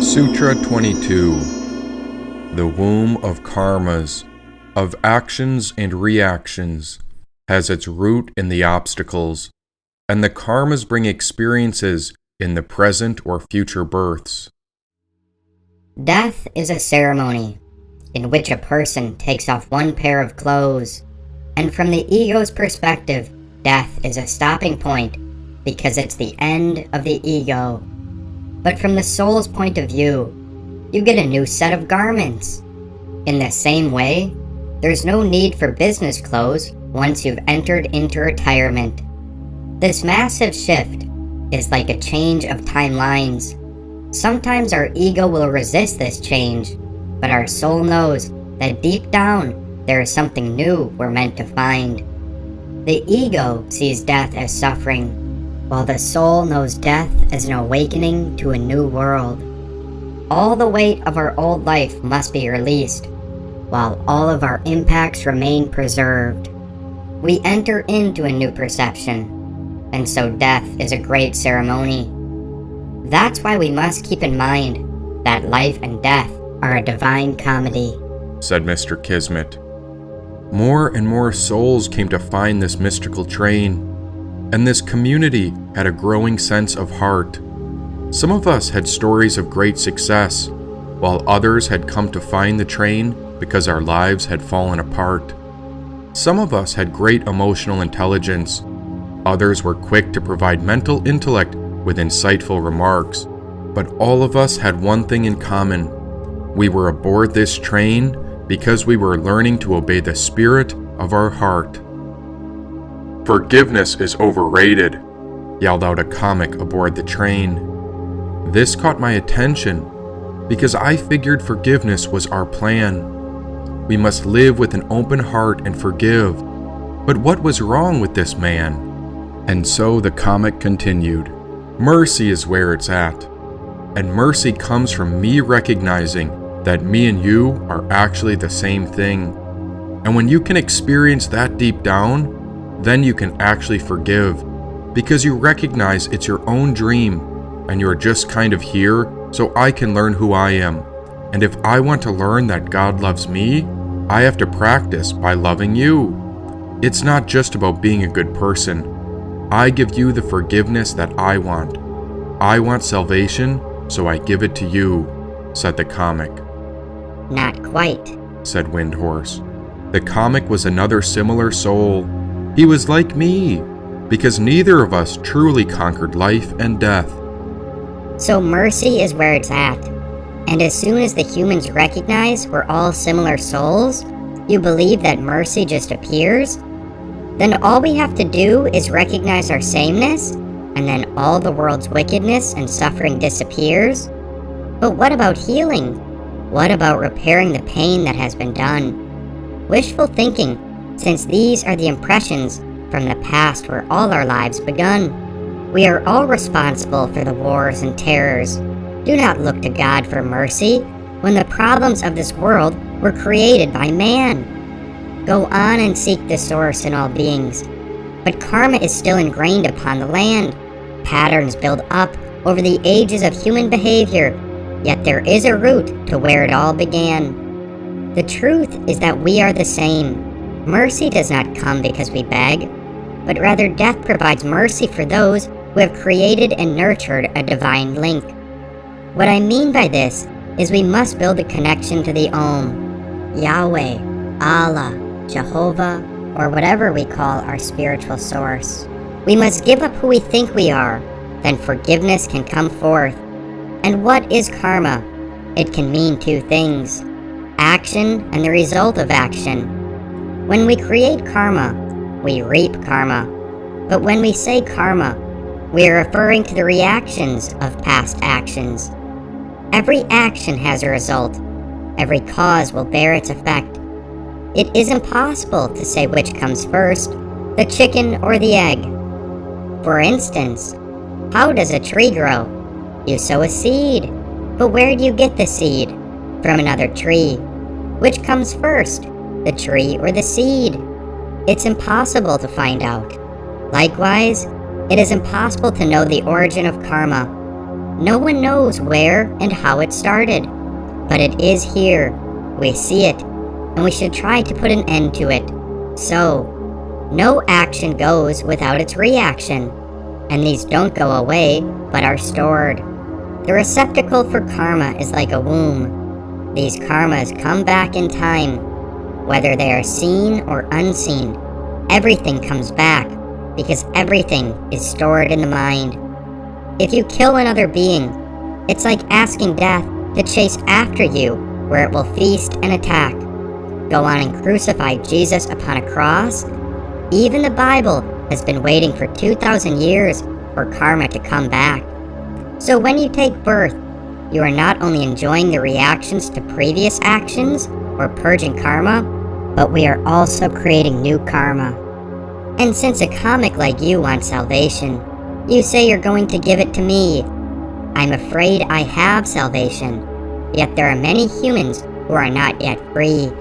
Sutra 22. The womb of karmas, of actions and reactions, has its root in the obstacles, and the karmas bring experiences in the present or future births. Death is a ceremony in which a person takes off one pair of clothes, and from the ego's perspective, death is a stopping point because it's the end of the ego. But from the soul's point of view, you get a new set of garments. In the same way, there's no need for business clothes once you've entered into retirement. This massive shift is like a change of timelines. Sometimes our ego will resist this change, but our soul knows that deep down there is something new we're meant to find. The ego sees death as suffering, while the soul knows death as an awakening to a new world. All the weight of our old life must be released, while all of our impacts remain preserved. We enter into a new perception, and so death is a great ceremony. That's why we must keep in mind that life and death are a divine comedy, said Mr. Kismet. More and more souls came to find this mystical train, and this community had a growing sense of heart. Some of us had stories of great success, while others had come to find the train because our lives had fallen apart. Some of us had great emotional intelligence. Others were quick to provide mental intellect with insightful remarks. But all of us had one thing in common. We were aboard this train because we were learning to obey the spirit of our heart. "Forgiveness is overrated," yelled out a comic aboard the train. This caught my attention because I figured forgiveness was our plan. We must live with an open heart and forgive. But what was wrong with this man? And so the comic continued. Mercy is where it's at. And mercy comes from me recognizing that me and you are actually the same thing. And when you can experience that deep down, then you can actually forgive, because you recognize it's your own dream, and you're just kind of here so I can learn who I am. And if I want to learn that God loves me, I have to practice by loving you. It's not just about being a good person. I give you the forgiveness that I want. I want salvation, so I give it to you, said the comic. Not quite, said Windhorse. The comic was another similar soul. He was like me, because neither of us truly conquered life and death. So mercy is where it's at. And as soon as the humans recognize we're all similar souls, you believe that mercy just appears? Then all we have to do is recognize our sameness, and then all the world's wickedness and suffering disappears? But what about healing? What about repairing the pain that has been done? Wishful thinking, since these are the impressions from the past where all our lives begun. We are all responsible for the wars and terrors. Do not look to God for mercy when the problems of this world were created by man. Go on and seek the source in all beings. But karma is still ingrained upon the land. Patterns build up over the ages of human behavior, yet there is a root to where it all began. The truth is that we are the same. Mercy does not come because we beg, but rather death provides mercy for those who have created and nurtured a divine link. What I mean by this is we must build a connection to the Om, Yahweh, Allah, Jehovah, or whatever we call our spiritual source. We must give up who we think we are, then forgiveness can come forth. And what is karma? It can mean two things: action and the result of action. When we create karma, we reap karma. But when we say karma, we are referring to the reactions of past actions. Every action has a result. Every cause will bear its effect. It is impossible to say which comes first, the chicken or the egg. For instance, how does a tree grow? You sow a seed. But where do you get the seed? From another tree. Which comes first, the tree or the seed? It's impossible to find out. Likewise, It is impossible to know the origin of karma. No one knows where and how it started, but it is here. We see it, and we should try to put an end to it. So, no action goes without its reaction, and these don't go away, but are stored. The receptacle for karma is like a womb. These karmas come back in time. Whether they are seen or unseen, everything comes back, because everything is stored in the mind. If you kill another being, it's like asking death to chase after you, where it will feast and attack. Go on and crucify Jesus upon a cross. Even the Bible has been waiting for 2,000 years for karma to come back. So when you take birth, you are not only enjoying the reactions to previous actions or purging karma, but we are also creating new karma. And since a comic like you wants salvation, you say you're going to give it to me. I'm afraid I have salvation, yet there are many humans who are not yet free.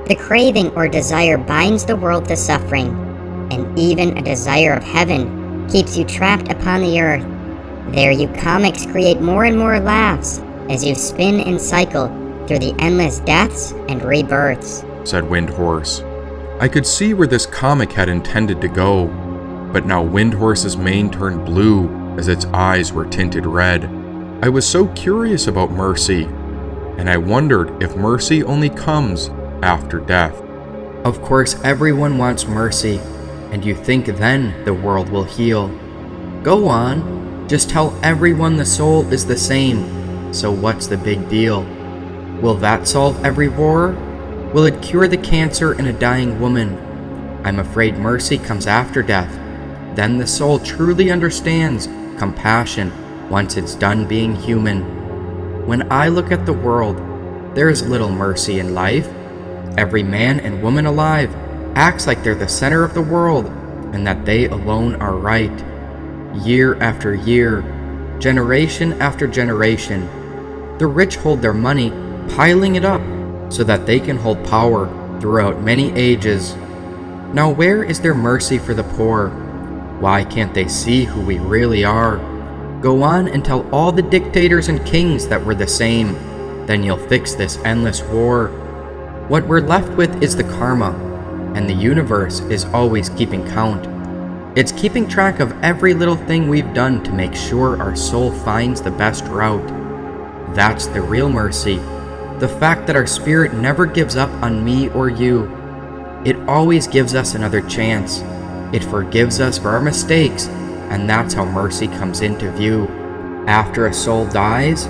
The craving or desire binds the world to suffering, and even a desire of heaven keeps you trapped upon the earth. There you comics create more and more laughs as you spin and cycle through the endless deaths and rebirths, said Windhorse. I could see where this comic had intended to go, but now Windhorse's mane turned blue as its eyes were tinted red. I was so curious about mercy, and I wondered if mercy only comes after death. Of course, everyone wants mercy, and you think then the world will heal. Go on, just tell everyone the soul is the same, so what's the big deal? Will that solve every war? Will it cure the cancer in a dying woman? I'm afraid mercy comes after death. Then the soul truly understands compassion once it's done being human. When I look at the world, there is little mercy in life. Every man and woman alive acts like they're the center of the world and that they alone are right. Year after year, generation after generation, the rich hold their money, piling it up so that they can hold power throughout many ages. Now where is there mercy for the poor? Why can't they see who we really are? Go on and tell all the dictators and kings that we're the same. Then you'll fix this endless war. What we're left with is the karma, and the universe is always keeping count. It's keeping track of every little thing we've done to make sure our soul finds the best route. That's the real mercy. The fact that our spirit never gives up on me or you. It always gives us another chance. It forgives us for our mistakes, and that's how mercy comes into view. After a soul dies,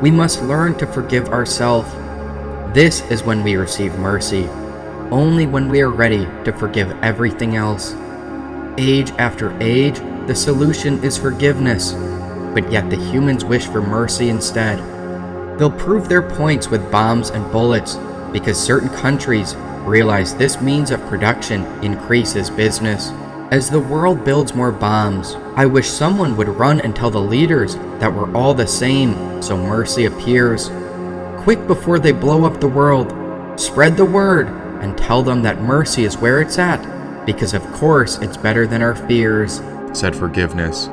we must learn to forgive ourselves. This is when we receive mercy, only when we are ready to forgive everything else. Age after age, the solution is forgiveness, but yet the humans wish for mercy instead. They'll prove their points with bombs and bullets because certain countries realize this means of production increases business. As the world builds more bombs, I wish someone would run and tell the leaders that we're all the same so mercy appears. Quick before they blow up the world, spread the word and tell them that mercy is where it's at, because of course it's better than our fears, said Forgiveness.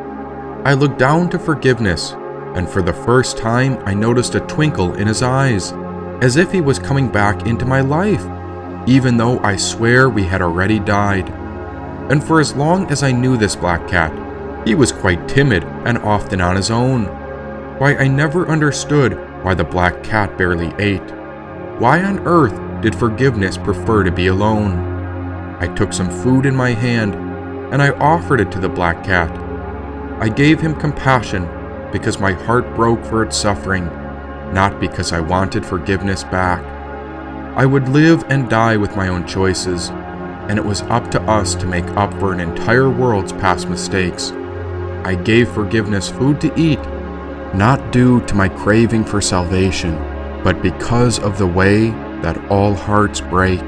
I looked down to Forgiveness, and for the first time I noticed a twinkle in his eyes, as if he was coming back into my life, even though I swear we had already died. And for as long as I knew this black cat, he was quite timid and often on his own. Why, I never understood why the black cat barely ate. Why on earth did Forgiveness prefer to be alone? I took some food in my hand, and I offered it to the black cat. I gave him compassion because my heart broke for its suffering, not because I wanted Forgiveness back. I would live and die with my own choices, and it was up to us to make up for an entire world's past mistakes. I gave Forgiveness food to eat, not due to my craving for salvation, but because of the way that all hearts break.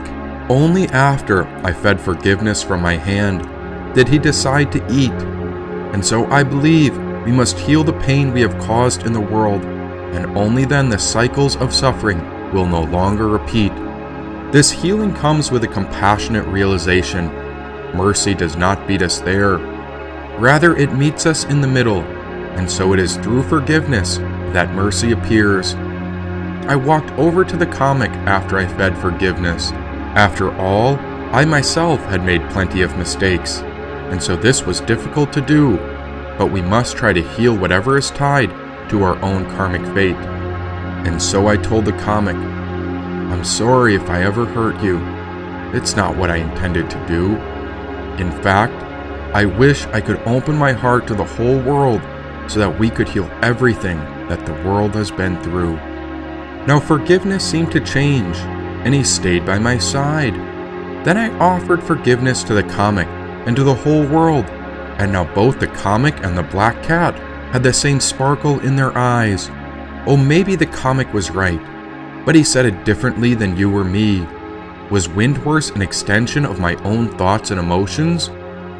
Only after I fed Forgiveness from my hand did he decide to eat, and so I believe we must heal the pain we have caused in the world, and only then the cycles of suffering will no longer repeat. This healing comes with a compassionate realization. Mercy does not beat us there. Rather, it meets us in the middle, and so it is through forgiveness that mercy appears. I walked over to the comic after I fed forgiveness. After all, I myself had made plenty of mistakes, and so this was difficult to do, but we must try to heal whatever is tied to our own karmic fate. And so I told the comic, "I'm sorry if I ever hurt you. It's not what I intended to do. In fact, I wish I could open my heart to the whole world so that we could heal everything that the world has been through." Now forgiveness seemed to change, and he stayed by my side. Then I offered forgiveness to the comic and to the whole world, and now both the comic and the black cat had the same sparkle in their eyes. Oh, maybe the comic was right, but he said it differently than you or me. Was Windhorse an extension of my own thoughts and emotions?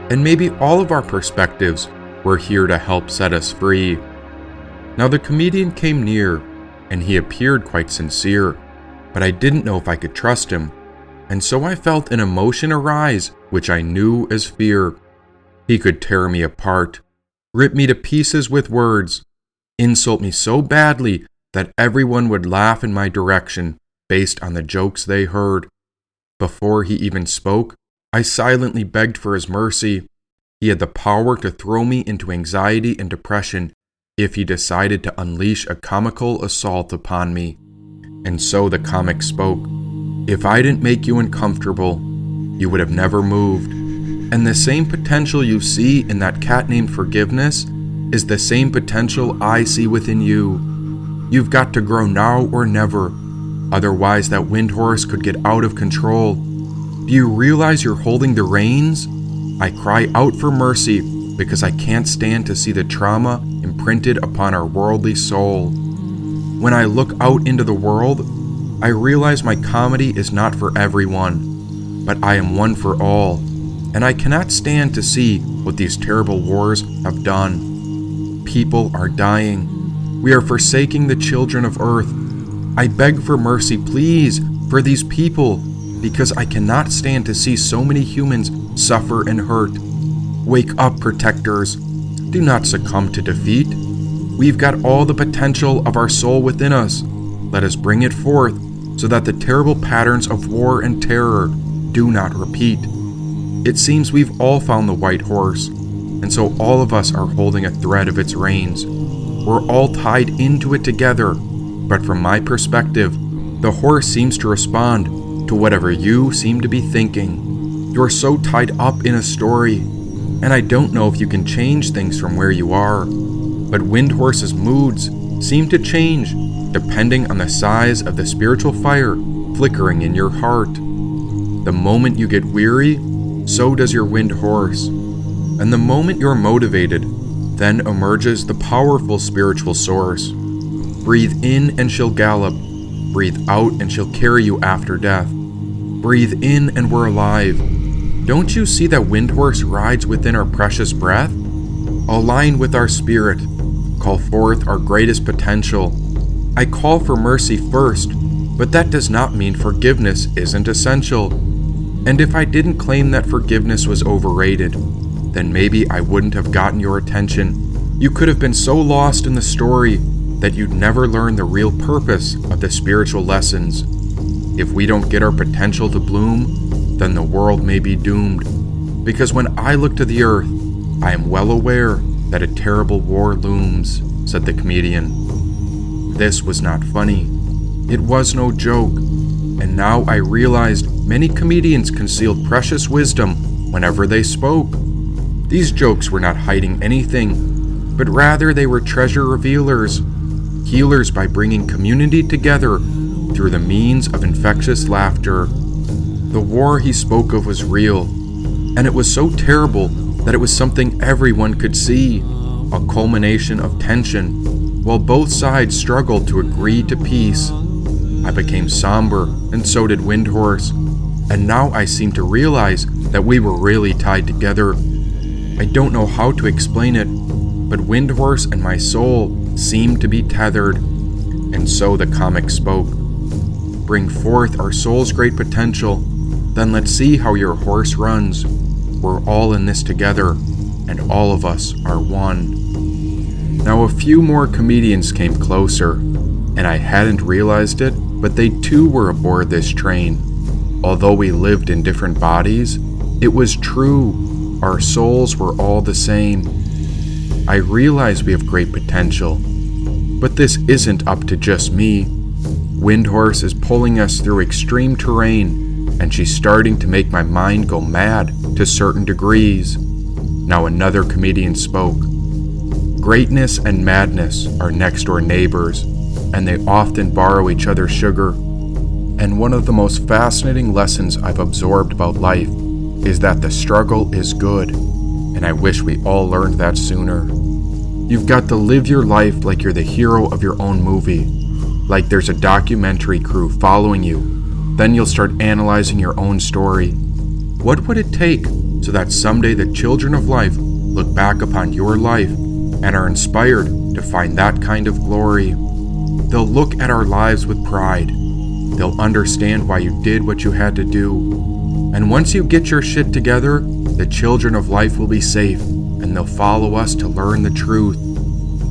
And maybe all of our perspectives were here to help set us free. Now the comedian came near, and he appeared quite sincere, but I didn't know if I could trust him, and so I felt an emotion arise which I knew as fear. He could tear me apart, rip me to pieces with words, insult me so badly that everyone would laugh in my direction based on the jokes they heard. Before he even spoke, I silently begged for his mercy. He had the power to throw me into anxiety and depression if he decided to unleash a comical assault upon me. And so the comic spoke. "If I didn't make you uncomfortable, you would have never moved. And the same potential you see in that cat named Forgiveness is the same potential I see within you. You've got to grow now or never. Otherwise that Windhorse could get out of control. Do you realize you're holding the reins? I cry out for mercy because I can't stand to see the trauma imprinted upon our worldly soul. When I look out into the world, I realize my comedy is not for everyone, but I am one for all, and I cannot stand to see what these terrible wars have done. People are dying. We are forsaking the children of earth. I beg for mercy, please, for these people, because I cannot stand to see so many humans suffer and hurt. Wake up, protectors. Do not succumb to defeat. We've got all the potential of our soul within us. Let us bring it forth so that the terrible patterns of war and terror do not repeat. It seems we've all found the white horse, and so all of us are holding a thread of its reins. We're all tied into it together, but from my perspective, the horse seems to respond to whatever you seem to be thinking. You're so tied up in a story, and I don't know if you can change things from where you are, but Windhorse's moods seem to change depending on the size of the spiritual fire flickering in your heart. The moment you get weary, so does your Windhorse, and the moment you're motivated, then emerges the powerful spiritual source. Breathe in and she'll gallop. Breathe out and she'll carry you after death. Breathe in and we're alive. Don't you see that Windhorse rides within our precious breath? Align with our spirit. Call forth our greatest potential. I call for mercy first, but that does not mean forgiveness isn't essential. And if I didn't claim that forgiveness was overrated, then maybe I wouldn't have gotten your attention. You could have been so lost in the story that you'd never learn the real purpose of the spiritual lessons. If we don't get our potential to bloom, then the world may be doomed. Because when I look to the earth, I am well aware that a terrible war looms, said the comedian. This was not funny. It was no joke. And now I realized many comedians concealed precious wisdom whenever they spoke. These jokes were not hiding anything, but rather they were treasure revealers, healers by bringing community together through the means of infectious laughter. The war he spoke of was real, and it was so terrible that it was something everyone could see, a culmination of tension, while both sides struggled to agree to peace. I became somber, and so did Windhorse, and now I seem to realize that we were really tied together. I don't know how to explain it, but Windhorse and my soul seemed to be tethered. And so the comic spoke. Bring forth our soul's great potential, then let's see how your horse runs. We're all in this together. and all of us are one. Now a few more comedians came closer, and I hadn't realized it, but they too were aboard this train. Although we lived in different bodies, it was true, our souls were all the same. I realize we have great potential, but this isn't up to just me. Windhorse is pulling us through extreme terrain, and she's starting to make my mind go mad to certain degrees. Now another comedian spoke. Greatness and madness are next door neighbors, and they often borrow each other's sugar. And one of the most fascinating lessons I've absorbed about life is that the struggle is good, and I wish we all learned that sooner. You've got to live your life like you're the hero of your own movie, like there's a documentary crew following you. Then you'll start analyzing your own story. What would it take so that someday the children of life look back upon your life and are inspired to find that kind of glory? They'll look at our lives with pride. They'll understand why you did what you had to do. And once you get your shit together, the children of life will be safe, and they'll follow us to learn the truth.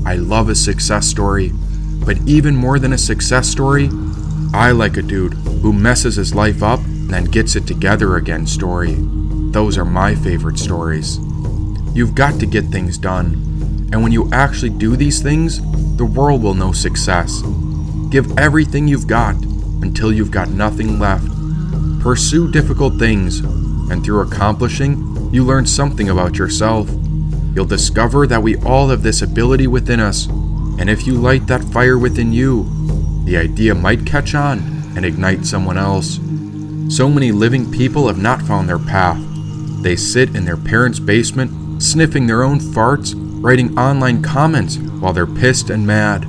I love a success story, but even more than a success story, I like a dude who messes his life up and then gets it together again story. Those are my favorite stories. You've got to get things done, and when you actually do these things, the world will know success. Give everything you've got until you've got nothing left. Pursue difficult things, and through accomplishing, you learn something about yourself. You'll discover that we all have this ability within us, and if you light that fire within you, the idea might catch on and ignite someone else. So many living people have not found their path. They sit in their parents' basement, sniffing their own farts, writing online comments while they're pissed and mad.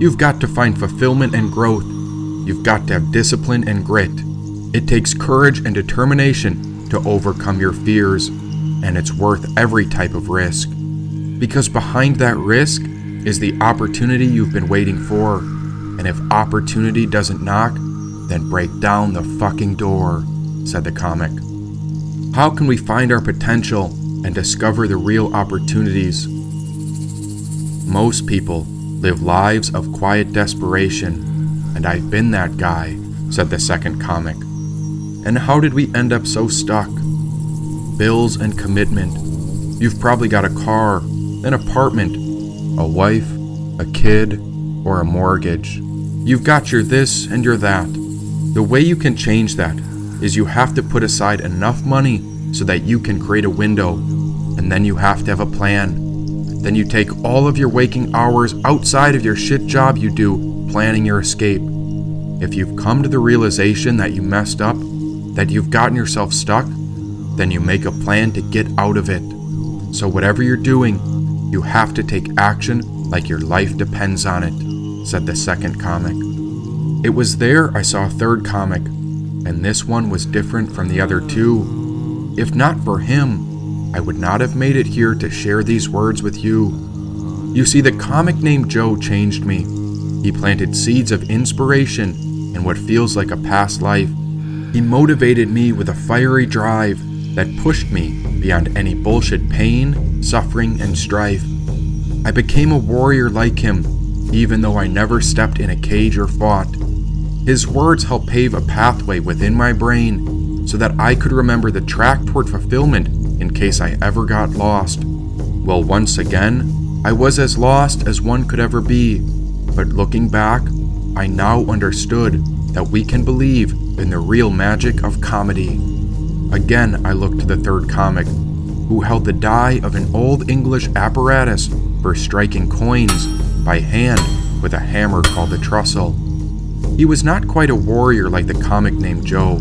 You've got to find fulfillment and growth. You've got to have discipline and grit. It takes courage and determination to overcome your fears, and it's worth every type of risk. Because behind that risk is the opportunity you've been waiting for, and if opportunity doesn't knock, then break down the fucking door, said the comic. How can we find our potential and discover the real opportunities? Most people live lives of quiet desperation, and I've been that guy, said the second comic. And how did we end up so stuck? Bills and commitment. You've probably got a car, an apartment, a wife, a kid, or a mortgage. You've got your this and your that. The way you can change that is you have to put aside enough money so that you can create a window, and then you have to have a plan. Then you take all of your waking hours outside of your shit job you do planning your escape. If you've come to the realization that you messed up, that you've gotten yourself stuck, then you make a plan to get out of it. So whatever you're doing, you have to take action like your life depends on it, said the second comic. It was there I saw a third comic, and this one was different from the other two. If not for him, I would not have made it here to share these words with you. You see, the comic named Joe changed me. He planted seeds of inspiration in what feels like a past life. He motivated me with a fiery drive that pushed me beyond any bullshit pain, suffering, and strife. I became a warrior like him, even though I never stepped in a cage or fought. His words helped pave a pathway within my brain so that I could remember the track toward fulfillment in case I ever got lost. Well, once again, I was as lost as one could ever be, but looking back, I now understood that we can believe in the real magic of comedy. Again, I looked to the third comic, who held the die of an Old English apparatus for striking coins by hand with a hammer called the Trussell. He was not quite a warrior like the comic named Joe,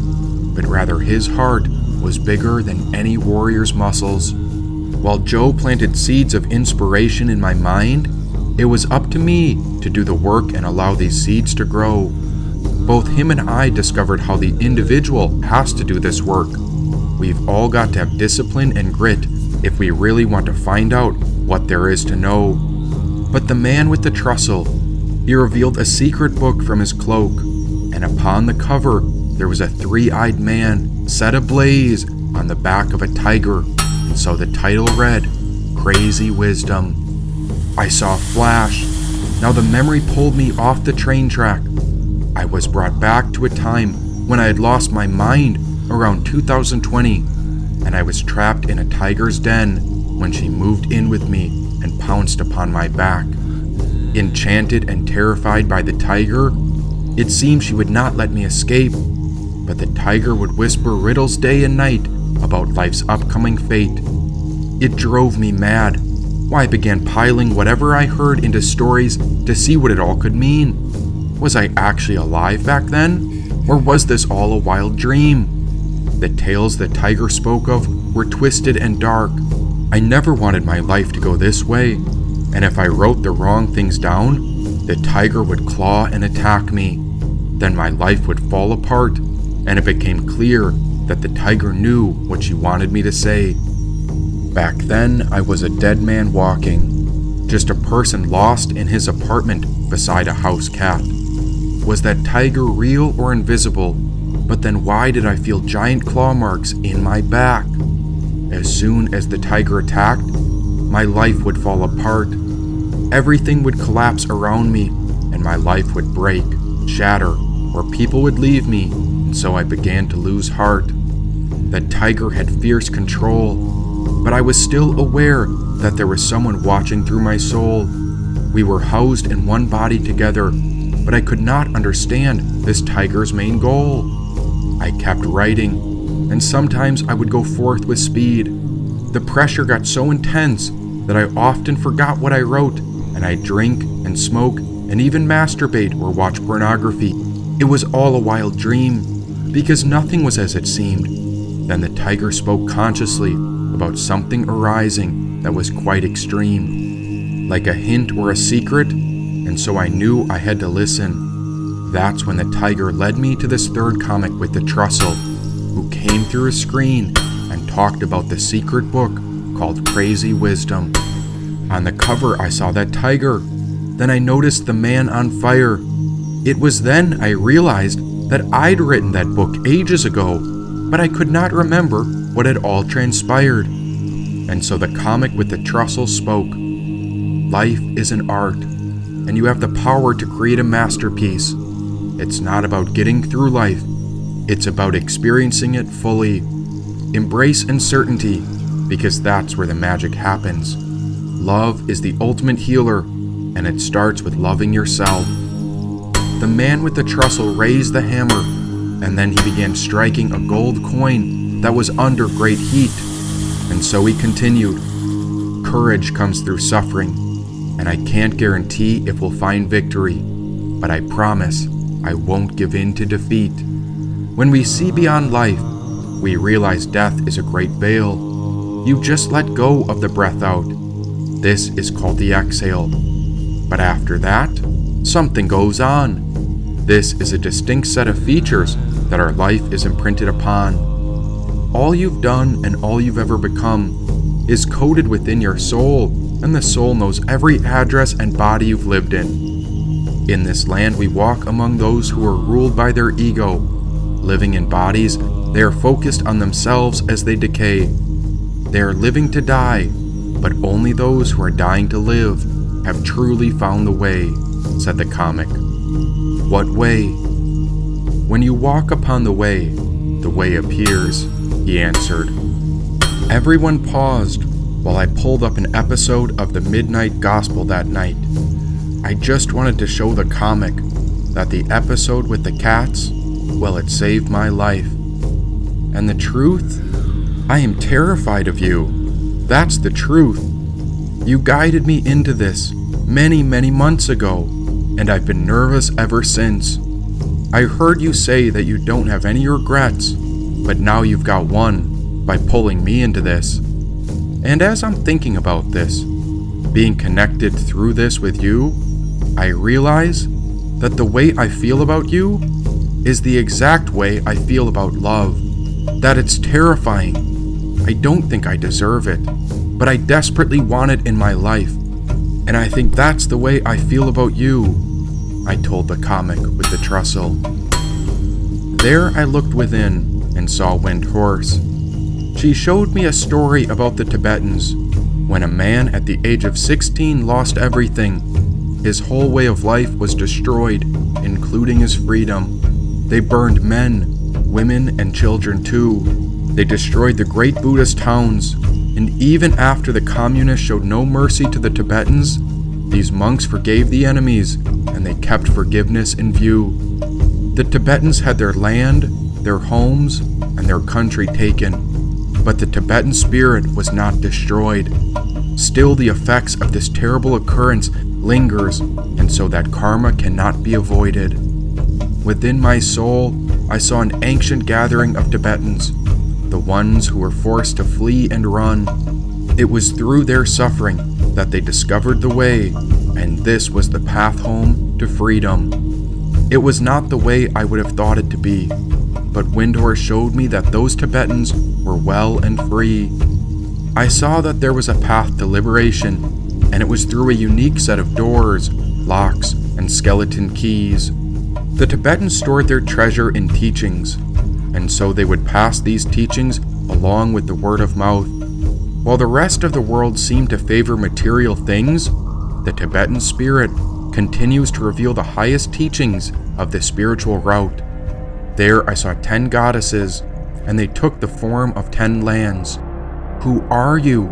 but rather his heart was bigger than any warrior's muscles. While Joe planted seeds of inspiration in my mind, it was up to me to do the work and allow these seeds to grow. Both him and I discovered how the individual has to do this work. We've all got to have discipline and grit if we really want to find out what there is to know. But the man with the Trussell, he revealed a secret book from his cloak, and upon the cover there was a three-eyed man set ablaze on the back of a tiger, and so the title read, Crazy Wisdom. I saw a flash. Now the memory pulled me off the train track. I was brought back to a time when I had lost my mind around 2020, and I was trapped in a tiger's den when she moved in with me and pounced upon my back. Enchanted and terrified by the tiger, it seemed she would not let me escape, but the tiger would whisper riddles day and night about life's upcoming fate. It drove me mad. Why, I began piling whatever I heard into stories to see what it all could mean. Was I actually alive back then? Or was this all a wild dream? The tales the tiger spoke of were twisted and dark. I never wanted my life to go this way, and if I wrote the wrong things down, the tiger would claw and attack me. Then my life would fall apart, and it became clear that the tiger knew what she wanted me to say. Back then, I was a dead man walking, just a person lost in his apartment beside a house cat. Was that tiger real or invisible? But then why did I feel giant claw marks in my back? As soon as the tiger attacked, my life would fall apart. Everything would collapse around me, and my life would break, shatter, or people would leave me, and so I began to lose heart. That tiger had fierce control, but I was still aware that there was someone watching through my soul. We were housed in one body together, but I could not understand this tiger's main goal. I kept writing, and sometimes I would go forth with speed. The pressure got so intense that I often forgot what I wrote, and I'd drink and smoke and even masturbate or watch pornography. It was all a wild dream, because nothing was as it seemed. Then the tiger spoke consciously about something arising that was quite extreme, like a hint or a secret, and so I knew I had to listen. That's when the tiger led me to this third comic with the Trussell, who came through a screen and talked about the secret book called Crazy Wisdom. On the cover, I saw that tiger. Then I noticed the man on fire. It was then I realized that I'd written that book ages ago, but I could not remember what had all transpired. And so the comic with the Trussell spoke. Life is an art, and you have the power to create a masterpiece. It's not about getting through life. It's about experiencing it fully. Embrace uncertainty, because that's where the magic happens. Love is the ultimate healer, and it starts with loving yourself. The man with the Trussell raised the hammer, and then he began striking a gold coin that was under great heat. And so he continued. Courage comes through suffering, and I can't guarantee if we'll find victory, but I promise I won't give in to defeat. When we see beyond life, we realize death is a great veil. You just let go of the breath out. This is called the exhale. But after that, something goes on. This is a distinct set of features that our life is imprinted upon. All you've done and all you've ever become is coded within your soul, and the soul knows every address and body you've lived in. In this land, we walk among those who are ruled by their ego. Living in bodies, they are focused on themselves as they decay. They are living to die, but only those who are dying to live have truly found the way, said the comic. What way? When you walk upon the way appears, he answered. Everyone paused while I pulled up an episode of the Midnight Gospel that night. I just wanted to show the comic that the episode with the cats, well, it saved my life. And the truth? I am terrified of you. That's the truth. You guided me into this many, many months ago, and I've been nervous ever since. I heard you say that you don't have any regrets, but now you've got one by pulling me into this. And as I'm thinking about this, being connected through this with you, I realize that the way I feel about you is the exact way I feel about love. That it's terrifying. I don't think I deserve it, but I desperately want it in my life. And I think that's the way I feel about you, I told the comic with the Trussell. There I looked within and saw Wind Horse. She showed me a story about the Tibetans. when a man at the age of 16 lost everything. His whole way of life was destroyed, including his freedom. They burned men, women, and children too. They destroyed the great Buddhist towns, and even after the communists showed no mercy to the Tibetans, these monks forgave the enemies, and they kept forgiveness in view. The Tibetans had their land, their homes, and their country taken, but the Tibetan spirit was not destroyed. Still, the effects of this terrible occurrence lingers, and so that karma cannot be avoided. Within my soul, I saw an ancient gathering of Tibetans, the ones who were forced to flee and run. It was through their suffering that they discovered the way, and this was the path home to freedom. It was not the way I would have thought it to be, but Windhorse showed me that those Tibetans were well and free. I saw that there was a path to liberation, and it was through a unique set of doors, locks, and skeleton keys. The Tibetans stored their treasure in teachings, and so they would pass these teachings along with the word of mouth. While the rest of the world seemed to favor material things, the Tibetan spirit continues to reveal the highest teachings of the spiritual route. There I saw 10 goddesses, and they took the form of 10 lands. Who are you?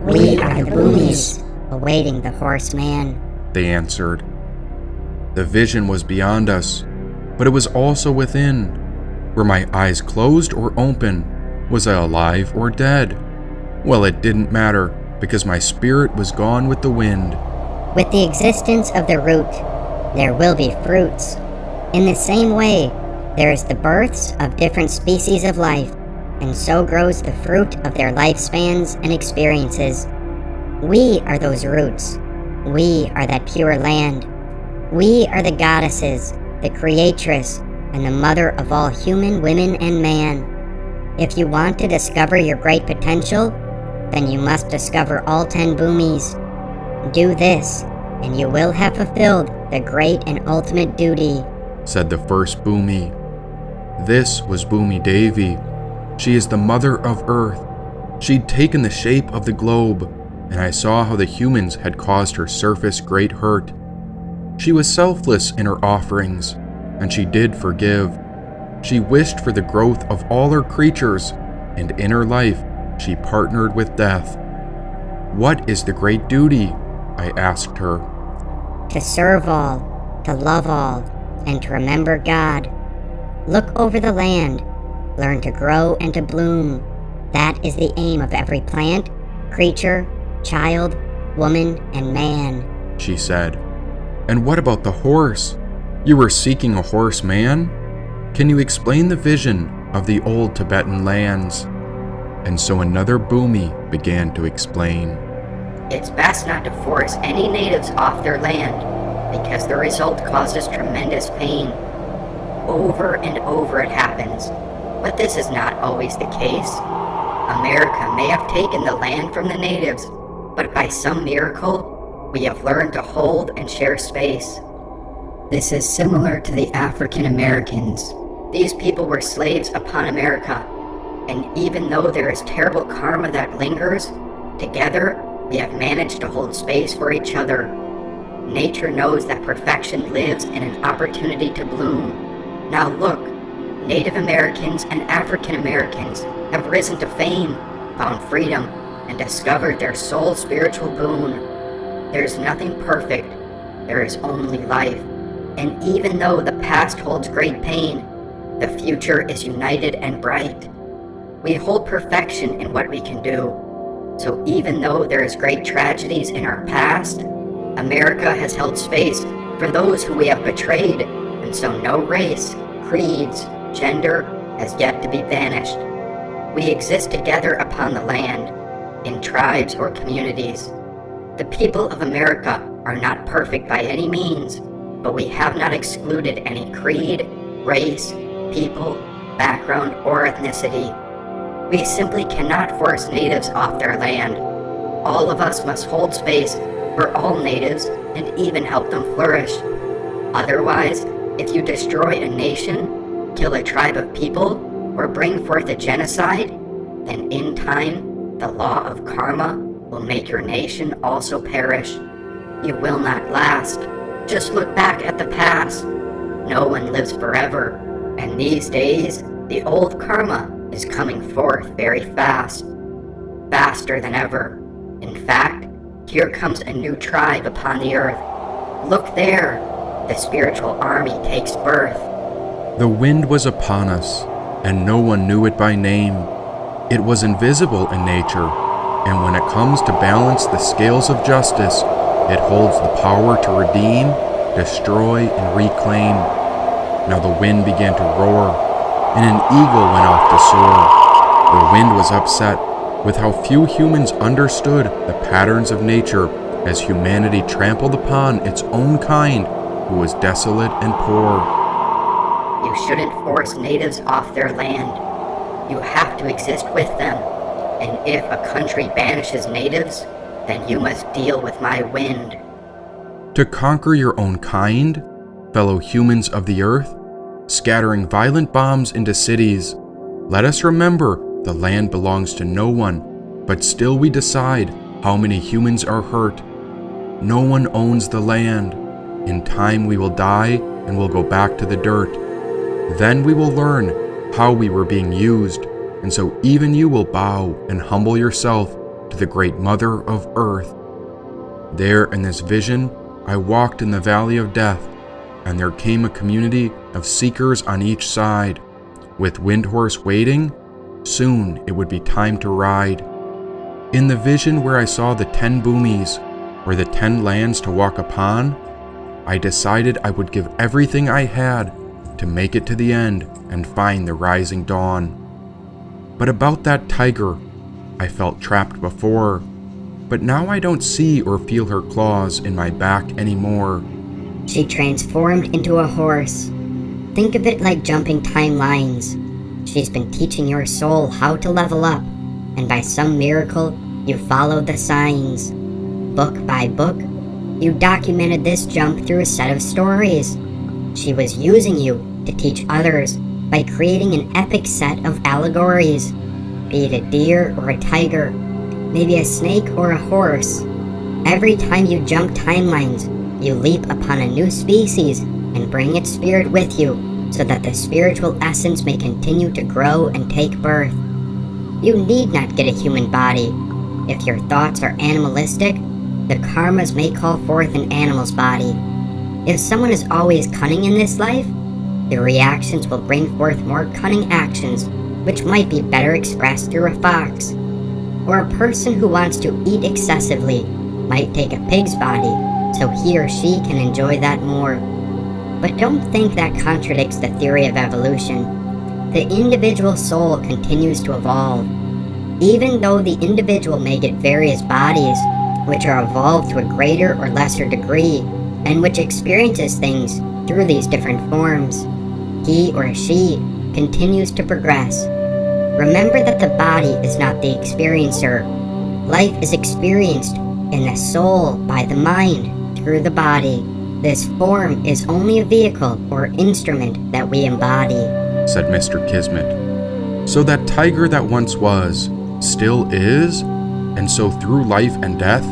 We are the Bhumis, awaiting the horseman, they answered. The vision was beyond us, but it was also within. Were my eyes closed or open? Was I alive or dead? Well, it didn't matter, because my spirit was gone with the wind. With the existence of the root, there will be fruits. In the same way, there is the births of different species of life, and so grows the fruit of their lifespans and experiences. We are those roots. We are that pure land. We are the goddesses, the creatress, and the mother of all human women and man. If you want to discover your great potential, then you must discover all 10 Bhumis. Do this, and you will have fulfilled the great and ultimate duty, said the first Bhumi. This was Bhumi Devi. She is the mother of Earth. She'd taken the shape of the globe, and I saw how the humans had caused her surface great hurt. She was selfless in her offerings, and she did forgive. She wished for the growth of all her creatures, and in her life, she partnered with death. What is the great duty? I asked her. to serve all, to love all, and to remember God. Look over the land, learn to grow and to bloom. That is the aim of every plant, creature, child, woman, and man, she said. And what about the horse? You were seeking a horseman? Can you explain the vision of the old Tibetan lands? And so another Bhumi began to explain. It's best not to force any natives off their land, because the result causes tremendous pain. Over and over it happens, but this is not always the case. America may have taken the land from the natives, but by some miracle, we have learned to hold and share space. This is similar to the African Americans. These people were slaves upon America, and even though there is terrible karma that lingers, together we have managed to hold space for each other. Nature knows that perfection lives in an opportunity to bloom. Now look, Native Americans and African Americans have risen to fame, found freedom, and discovered their soul spiritual boon. There's nothing perfect, there is only life. And even though the past holds great pain, the future is united and bright. We hold perfection in what we can do. So even though there is great tragedies in our past, America has held space for those who we have betrayed, and so no race, creeds, gender has yet to be banished. We exist together upon the land, in tribes or communities. The people of America are not perfect by any means, but we have not excluded any creed, race, people, background, or ethnicity. We simply cannot force natives off their land. All of us must hold space for all natives and even help them flourish. Otherwise, if you destroy a nation, kill a tribe of people, or bring forth a genocide, then in time, the law of karma will make your nation also perish. You will not last. Just look back at the past. No one lives forever, and these days, the old karma is coming forth very fast. Faster than ever. In fact, here comes a new tribe upon the earth. Look there. The spiritual army takes birth. The wind was upon us, and no one knew it by name. It was invisible in nature, and when it comes to balance the scales of justice, it holds the power to redeem, destroy, and reclaim. Now the wind began to roar, and an eagle went off to soar. The wind was upset with how few humans understood the patterns of nature as humanity trampled upon its own kind who was desolate and poor. You shouldn't force natives off their land. You have to exist with them. And if a country banishes natives, then you must deal with my wind. To conquer your own kind, fellow humans of the earth, scattering violent bombs into cities, let us remember the land belongs to no one, but still we decide how many humans are hurt. No one owns the land. In time we will die and will go back to the dirt. Then we will learn how we were being used, and so even you will bow and humble yourself to the great Mother of Earth. There in this vision, I walked in the valley of death, and there came a community of seekers on each side. With Windhorse waiting, soon it would be time to ride. In the vision where I saw the 10 Bhumis, or the 10 lands to walk upon, I decided I would give everything I had to make it to the end and find the rising dawn. But about that tiger, I felt trapped before, but now I don't see or feel her claws in my back anymore. She transformed into a horse. Think of it like jumping timelines. She's been teaching your soul how to level up, and by some miracle, you followed the signs. Book by book, you documented this jump through a set of stories. She was using you to teach others by creating an epic set of allegories, be it a deer or a tiger, maybe a snake or a horse. Every time you jump timelines, you leap upon a new species and bring its spirit with you so that the spiritual essence may continue to grow and take birth. You need not get a human body. If your thoughts are animalistic, the karmas may call forth an animal's body. If someone is always cunning in this life, their reactions will bring forth more cunning actions, which might be better expressed through a fox. Or a person who wants to eat excessively might take a pig's body, so he or she can enjoy that more. But don't think that contradicts the theory of evolution. The individual soul continues to evolve. Even though the individual may get various bodies, which are evolved to a greater or lesser degree, and which experiences things through these different forms, he or she continues to progress. Remember that the body is not the experiencer. Life is experienced in the soul by the mind through the body. This form is only a vehicle or instrument that we embody, said Mr. Kismet. So that tiger that once was, still is, and so through life and death,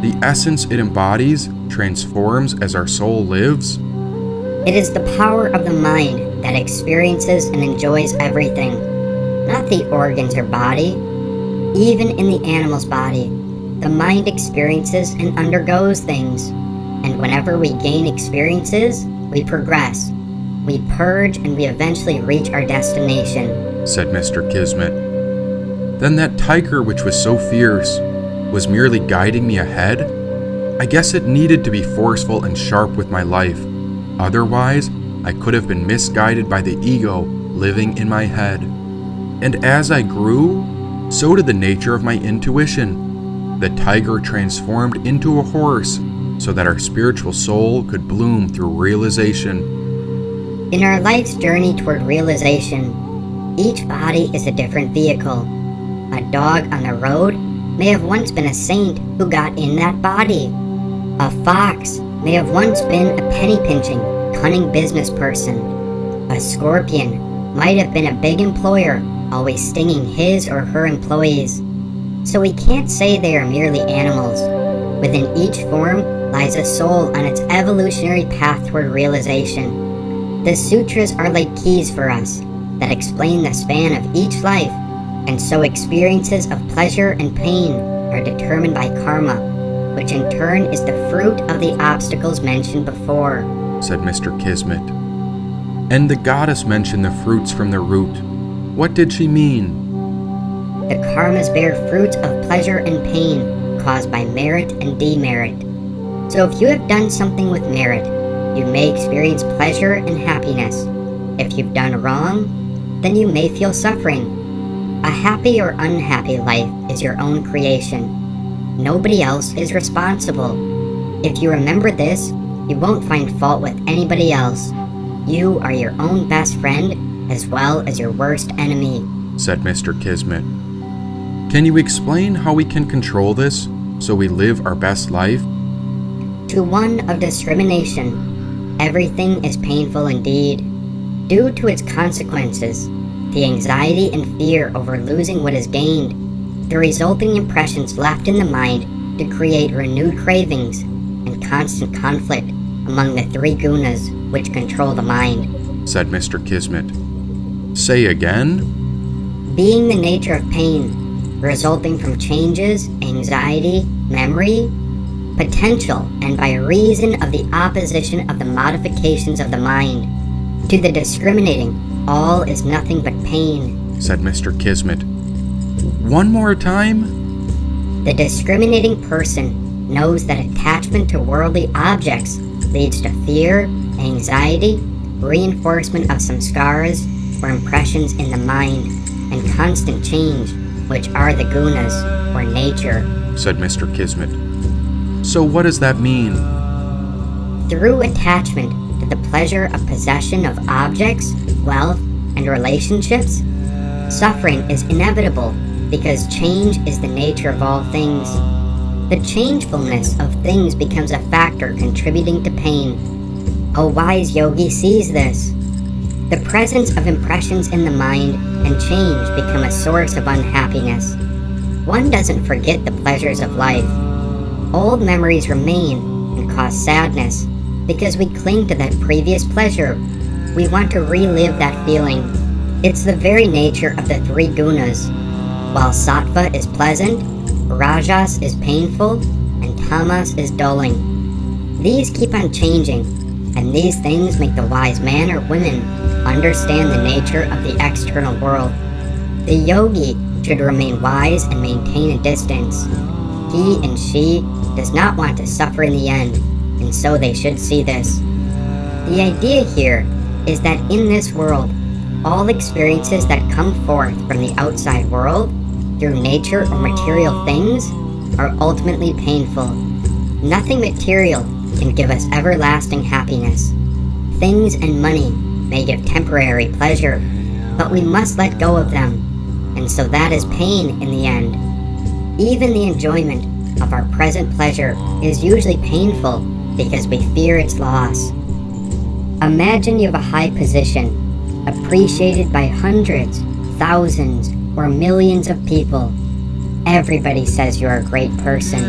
the essence it embodies transforms as our soul lives? It is the power of the mind that experiences and enjoys everything, not the organs or body. Even in the animal's body, the mind experiences and undergoes things, and whenever we gain experiences, we progress. We purge and we eventually reach our destination, said Mr. Kismet. Then that tiger which was so fierce was merely guiding me ahead? I guess it needed to be forceful and sharp with my life. Otherwise, I could have been misguided by the ego living in my head. And as I grew, so did the nature of my intuition. The tiger transformed into a horse so that our spiritual soul could bloom through realization. In our life's journey toward realization, each body is a different vehicle. A dog on the road may have once been a saint who got in that body. A fox may have once been a penny-pinching, cunning business person. A scorpion might have been a big employer, always stinging his or her employees. So we can't say they are merely animals. Within each form lies a soul on its evolutionary path toward realization. The sutras are like keys for us that explain the span of each life, and so experiences of pleasure and pain are determined by karma, which in turn is the fruit of the obstacles mentioned before, said Mr. Kismet. And the goddess mentioned the fruits from the root. What did she mean? The karmas bear fruits of pleasure and pain caused by merit and demerit. So if you have done something with merit, you may experience pleasure and happiness. If you've done wrong, then you may feel suffering. A happy or unhappy life is your own creation. Nobody else is responsible. If you remember this, you won't find fault with anybody else. You are your own best friend as well as your worst enemy, said Mr. Kismet. Can you explain how we can control this so we live our best life? To one of discrimination, everything is painful indeed. Due to its consequences, the anxiety and fear over losing what is gained, the resulting impressions left in the mind to create renewed cravings and constant conflict among the three gunas which control the mind, said Mr. Kismet. Say again? Being the nature of pain, resulting from changes, anxiety, memory, potential, and by reason of the opposition of the modifications of the mind. To the discriminating, all is nothing but pain, said Mr. Kismet. One more time? The discriminating person knows that attachment to worldly objects leads to fear, anxiety, reinforcement of some scars or impressions in the mind, and constant change, which are the gunas, or nature, said Mr. Kismet. So what does that mean? Through attachment to the pleasure of possession of objects, wealth, and relationships, suffering is inevitable because change is the nature of all things. The changefulness of things becomes a factor contributing to pain. A wise yogi sees this. The presence of impressions in the mind and change become a source of unhappiness. One doesn't forget the pleasures of life. Old memories remain and cause sadness because we cling to that previous pleasure. We want to relive that feeling. It's the very nature of the three gunas. While sattva is pleasant, rajas is painful, and tamas is dulling. These keep on changing, and these things make the wise man or woman understand the nature of the external world. The yogi should remain wise and maintain a distance. He and she does not want to suffer in the end, and so they should see this. The idea here is that in this world, all experiences that come forth from the outside world, through nature or material things, are ultimately painful. Nothing material can give us everlasting happiness. Things and money may give temporary pleasure, but we must let go of them, and so that is pain in the end. Even the enjoyment of our present pleasure is usually painful because we fear its loss. Imagine you have a high position, appreciated by hundreds, thousands, or millions of people. Everybody says you're a great person.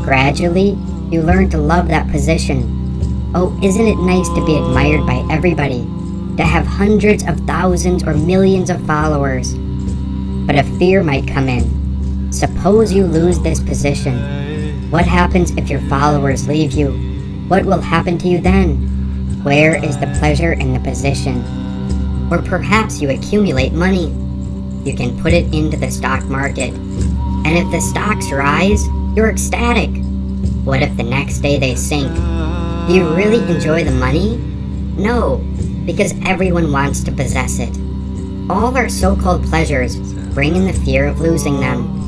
Gradually, you learn to love that position. Oh, isn't it nice to be admired by everybody? To have hundreds of thousands or millions of followers? But a fear might come in. Suppose you lose this position. What happens if your followers leave you? What will happen to you then? Where is the pleasure in the position? Or perhaps you accumulate money. You can put it into the stock market. And if the stocks rise, you're ecstatic. What if the next day they sink? Do you really enjoy the money? No, because everyone wants to possess it. All our so-called pleasures bring in the fear of losing them.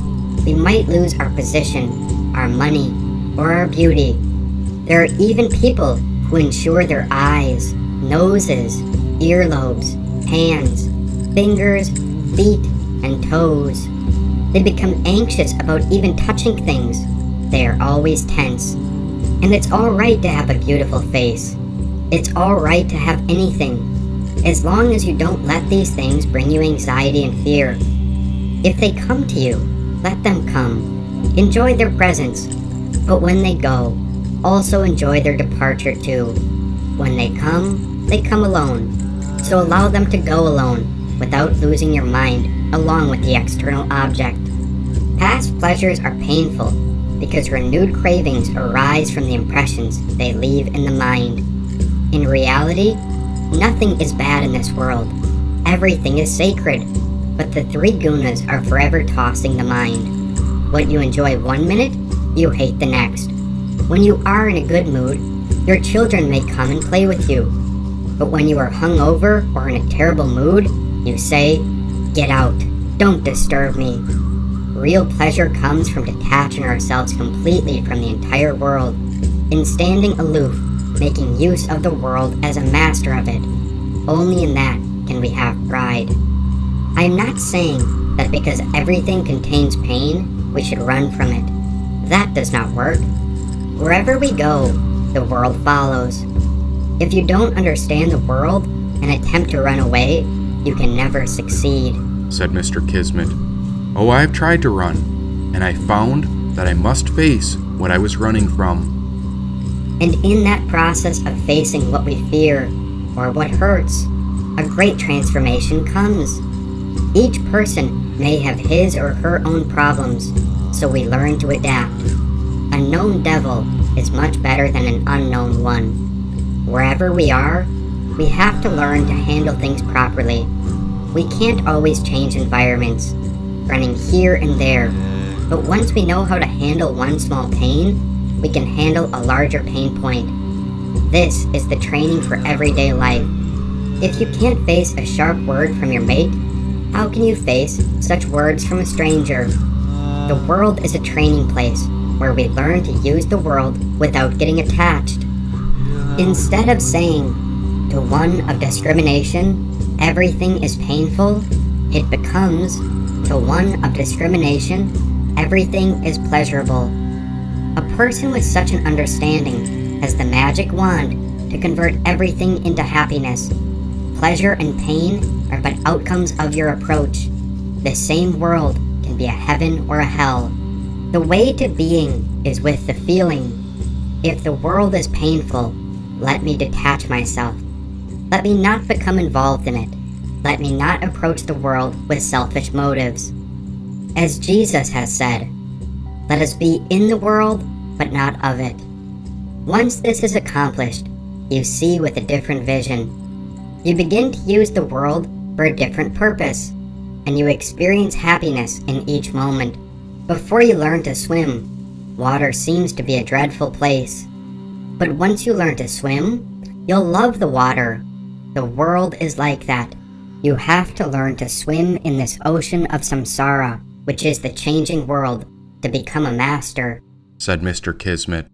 We might lose our position, our money, or our beauty. There are even people who insure their eyes, noses, earlobes, hands, fingers, feet, and toes. They become anxious about even touching things. They are always tense. And it's alright to have a beautiful face. It's alright to have anything, as long as you don't let these things bring you anxiety and fear. If they come to you, Let them come. Enjoy their presence. But when they go, also enjoy their departure too. When they come alone. So allow them to go alone, without losing your mind along with the external object. Past pleasures are painful because renewed cravings arise from the impressions they leave in the mind. In reality, nothing is bad in this world. Everything is sacred, but the three gunas are forever tossing the mind. What you enjoy one minute, you hate the next. When you are in a good mood, your children may come and play with you. But when you are hungover or in a terrible mood, you say, "Get out, don't disturb me." Real pleasure comes from detaching ourselves completely from the entire world, in standing aloof, making use of the world as a master of it. Only in that can we have pride. I am not saying that because everything contains pain, we should run from it. That does not work. Wherever we go, the world follows. If you don't understand the world and attempt to run away, you can never succeed, said Mr. Kismet. Oh, I have tried to run, and I found that I must face what I was running from. And in that process of facing what we fear, or what hurts, a great transformation comes. Each person may have his or her own problems, so we learn to adapt. A known devil is much better than an unknown one. Wherever we are, we have to learn to handle things properly. We can't always change environments, running here and there, but once we know how to handle one small pain, we can handle a larger pain point. This is the training for everyday life. If you can't face a sharp word from your mate, how can you face such words from a stranger? The world is a training place where we learn to use the world without getting attached. Instead of saying, to one of discrimination, everything is painful, it becomes, to one of discrimination, everything is pleasurable. A person with such an understanding has the magic wand to convert everything into happiness. Pleasure and pain are but outcomes of your approach. The same world can be a heaven or a hell. The way to being is with the feeling. If the world is painful, let me detach myself. Let me not become involved in it. Let me not approach the world with selfish motives. As Jesus has said, let us be in the world, but not of it. Once this is accomplished, you see with a different vision. You begin to use the world for a different purpose, and you experience happiness in each moment. Before you learn to swim, water seems to be a dreadful place. But once you learn to swim, you'll love the water. The world is like that. You have to learn to swim in this ocean of samsara, which is the changing world, to become a master, said Mr. Kismet.